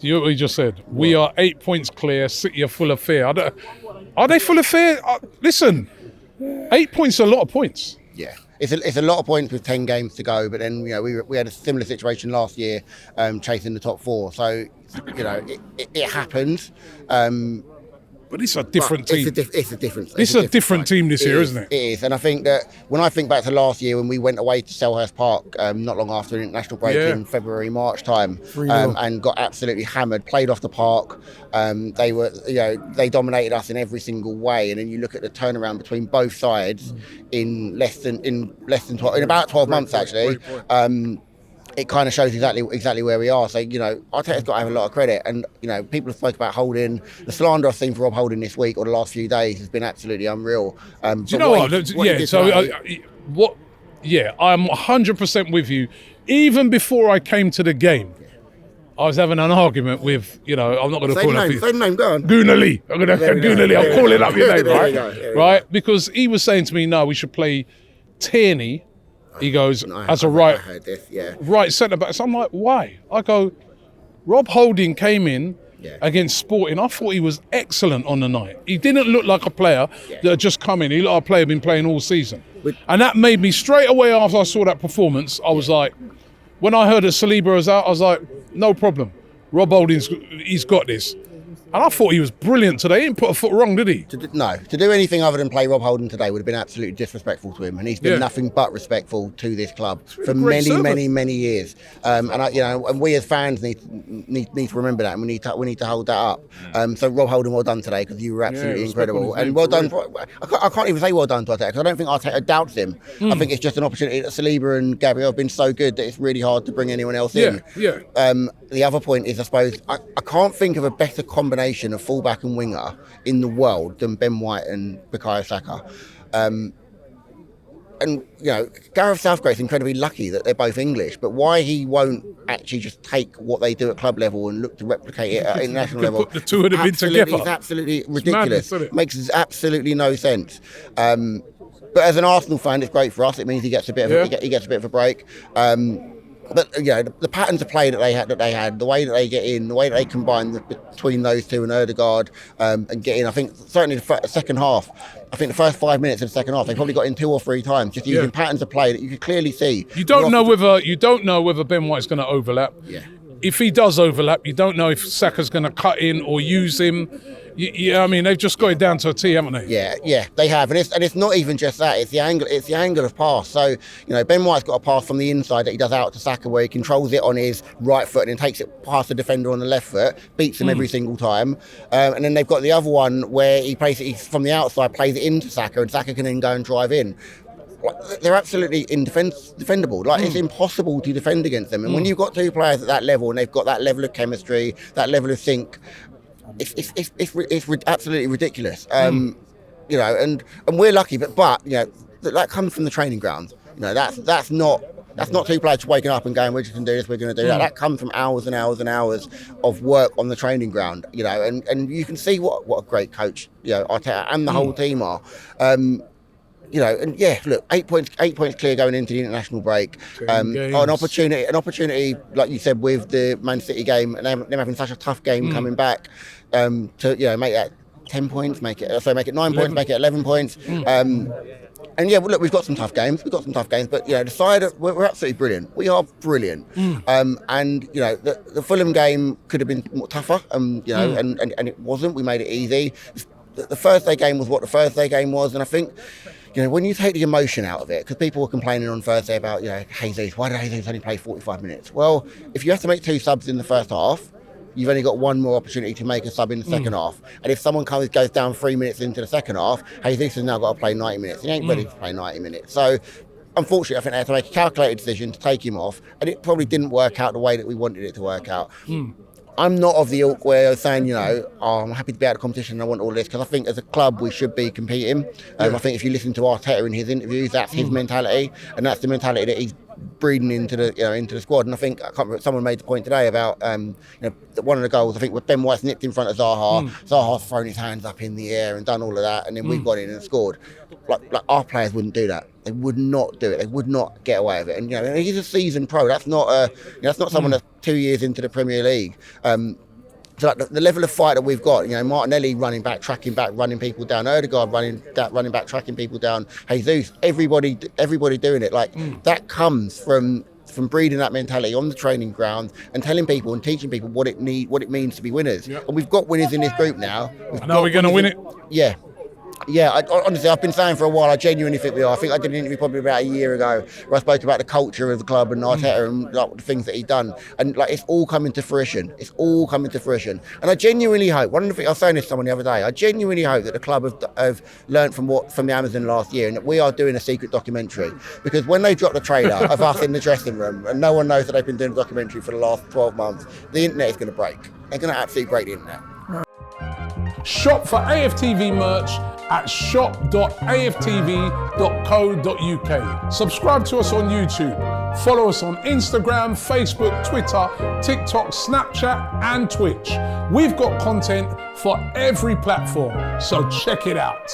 You know what he just said? We are 8 points clear. City are full of fear. Are they full of fear? Listen, 8 points is a lot of points. Yeah, it's a lot of points with 10 games to go. But then we had a similar situation last year, chasing the top 4. So it happens. But it's a different team. It's a different. This is a different team this year, isn't it? It is, and I think that when I think back to last year when we went away to Selhurst Park, not long after an international break in February, March time, and got absolutely hammered, played off the park. They dominated us in every single way, and then you look at the turnaround between both sides in about 12 months actually. It kind of shows exactly where we are. So, Arteta's got to have a lot of credit. And, people have spoken about Holding. The slander I've seen for Rob Holding this week or the last few days has been absolutely unreal. Do you know what? I'm 100% with you. Even before I came to the game, I was having an argument with, I'm not going to call it. Same name, go on. Goonally. I'm going to Goonally. I'm calling up your name, right? Because he was saying to me, no, we should play Tierney. He goes, as a right centre back. So I'm like, why? I go, Rob Holding came in against Sporting. I thought he was excellent on the night. He didn't look like a player that had just come in. He looked like a player been playing all season. And that made me, straight away after I saw that performance, I was like, when I heard that Saliba was out, I was like, no problem. Rob Holding's, he's got this. And I thought he was brilliant today. He didn't put a foot wrong, did he? To do anything other than play Rob Holding today would have been absolutely disrespectful to him, and he's been nothing but respectful to this club for many years. And we as fans need to remember that, and we need to hold that up. So Rob Holding, well done today, because you were absolutely incredible, and well done. I can't even say well done to Arteta, because I don't think Arteta doubts him. I think it's just an opportunity that Saliba and Gabriel have been so good that it's really hard to bring anyone else in. The other point is, I suppose, I can't think of a better combination of fullback and winger in the world than Ben White and Bukayo Saka. Gareth Southgate's incredibly lucky that they're both English, but why he won't actually just take what they do at club level and look to replicate it at international level? Put the two of them in together. It's absolutely ridiculous. Madness, makes absolutely no sense. But as an Arsenal fan, it's great for us. It means he gets a bit of a break. But the patterns of play that they had, the way that they get in, the way that they combine between those two and Ødegaard and get in. I think certainly the second half. I think the first 5 minutes of the second half, they probably got in 2 or 3 times, just using patterns of play that you could clearly see. You don't know whether Ben White's going to overlap. Yeah. If he does overlap, you don't know if Saka's going to cut in or use him. I mean, they've just got it down to a T, haven't they? Yeah, they have, and it's not even just that. It's the angle of pass. So Ben White's got a pass from the inside that he does out to Saka, where he controls it on his right foot and then takes it past the defender on the left foot, beats him every single time. And then they've got the other one where he plays it from the outside, plays it into Saka, and Saka can then go and drive in. They're absolutely defendable. It's impossible to defend against them. And when you've got two players at that level and they've got that level of chemistry, that level of sync, it's absolutely ridiculous. And we're lucky, but that comes from the training ground. That's not two players waking up and going, we're just going to do this, we're going to do that. That comes from hours and hours and hours of work on the training ground. And you can see what a great coach Arteta and the whole team are. Look, 8 points clear going into the international break. An opportunity, like you said, with the Man City game and them having such a tough game coming back, to make that 10 points, make it 9 points, make it 11 points. Look, we've got some tough games, but the side we're absolutely brilliant. We are brilliant. The Fulham game could have been more tougher, and it wasn't. We made it easy. The Thursday game was what the Thursday game was, and I think, when you take the emotion out of it, because people were complaining on Thursday about, Jesus, why did Jesus only play 45 minutes? Well, if you have to make 2 subs in the first half, you've only got one more opportunity to make a sub in the second half. And if someone goes down 3 minutes into the second half, Jesus has now got to play 90 minutes. He ain't ready to play 90 minutes. So, unfortunately, I think they had to make a calculated decision to take him off, and it probably didn't work out the way that we wanted it to work out. I'm not of the ilk where I'm saying, I'm happy to be out of competition and I want all this, because I think as a club we should be competing. I think if you listen to Arteta in his interviews, that's his mentality, and that's the mentality that he's breeding into the squad. And I think someone made the point today about one of the goals. I think with Ben White's nipped in front of Zaha, Zaha's thrown his hands up in the air and done all of that, and then we've got in and scored. Like our players wouldn't do that. They would not do it. They would not get away with it. And he's a seasoned pro. That's not someone that's 2 years into the Premier League. So like the level of fight that we've got, Martinelli running back, tracking back, running people down, Odegaard running back, tracking people down, Jesus, everybody doing it. That comes from breeding that mentality on the training ground and telling people and teaching people what it means to be winners. Yep. And we've got winners in this group now. Now we're going to win it. Yeah. Yeah, honestly, I've been saying for a while, I genuinely think we are. I think I did an interview probably about a year ago where I spoke about the culture of the club and Arteta and the things that he's done. And it's all coming to fruition. It's all coming to fruition. And I genuinely hope, one of the things I was saying this to someone the other day, I genuinely hope that the club have learned from the Amazon last year and that we are doing a secret documentary. Because when they drop the trailer of us in the dressing room and no one knows that they've been doing a documentary for the last 12 months, the internet is going to break. They're going to absolutely break the internet. Shop for AFTV merch at shop.aftv.co.uk. Subscribe to us on YouTube. Follow us on Instagram, Facebook, Twitter, TikTok, Snapchat, and Twitch. We've got content for every platform, so check it out.